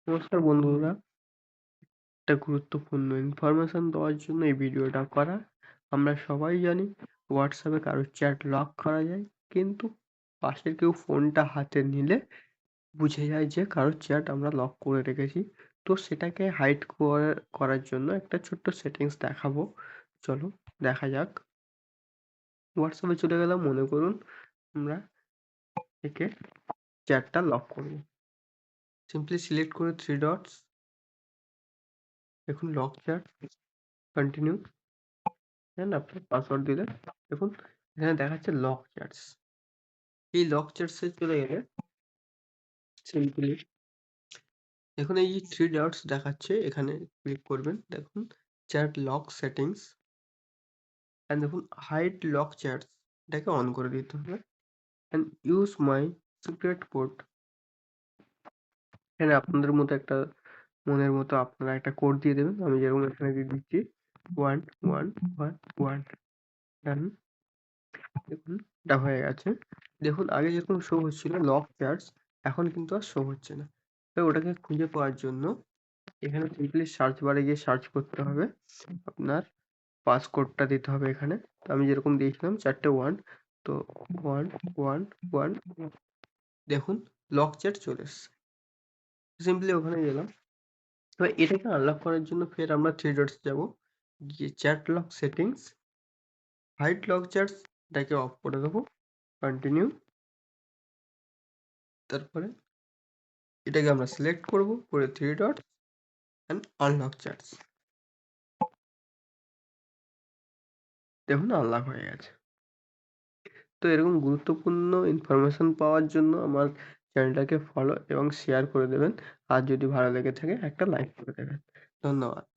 নমস্কার বন্ধুরা, একটা গুরুত্বপূর্ণ ইনফরমেশন দেওয়ার জন্য এই ভিডিওটা করা। আমরা সবাই জানি হোয়াটসঅ্যাপে কারোর চ্যাট লক করা যায়, কিন্তু পাশের কেউ ফোনটা হাতে নিলে বুঝে যায় যে কারোর চ্যাট আমরা লক করে রেখেছি। তো সেটাকে হাইড করার জন্য একটা ছোট্ট সেটিংস দেখাবো। চলো দেখা যাক। হোয়াটসঅ্যাপে চলে গেলাম, মনে করুন আমরা একে চ্যাটটা লক করবো। সিম্পলি সিলেক্ট করে থ্রি ডটস, দেখুন লক চ্যাট, কন্টিনিউ, দেন আপনার পাসওয়ার্ড দিলে দেখুন এখানে দেখাচ্ছে লক চ্যাটস। এই লক চ্যাটসে চলে গেলে সিম্পলি দেখুন এই যে থ্রি ডটস দেখাচ্ছে, এখানে ক্লিক করবেন, দেখুন চ্যাট লক সেটিংস, অ্যান্ড দেখুন হাইড লক চ্যাটস, এটাকে অন করে দিতে হবে। And use my secret code, এখানে আপনাদের মতো একটা মনের মতো আপনারা একটা কোড দিয়ে দেবেন। আমি যেরকম এখানে দিয়ে দিচ্ছি 1111, ডান। দেখুন এটা হয়ে গেছে। দেখুন আগে যেরকম শো হচ্ছিল লক চ্যাটস, এখন কিন্তু আর শো হচ্ছে না। তো ওটাকে খুঁজে পাওয়ার জন্য এখানে সিম্পলি সার্চ বারে গিয়ে সার্চ করতে হবে, আপনার পাসকোডটা দিতে হবে এখানে। তো আমি যেরকম দিয়েছিলাম 4টে 1, তো 111, দেখুন লক চ্যাট চলে এসছে। সিম্পলি ওখানে গেলাম। এবার এটাকে আনলক করার জন্য ফের আমরা থ্রি ডটস যাবো, গিয়ে chat lock settings, hide lock chats, এটাকে অফ করে দেবো, কন্টিনিউ। তারপরে এটাকে আমরা সিলেক্ট করব, করে three dot and unlock chats, দেখুন আনলক হয়ে গেছে। তো এরকম গুরুত্বপূর্ণ ইনফরমেশন পাওয়ার জন্য আমার চ্যানেলটাকে ফলো এবং শেয়ার করে দেবেন। আর যদি ভালো লেগে থাকে একটা লাইক করে দেবেন। ধন্যবাদ।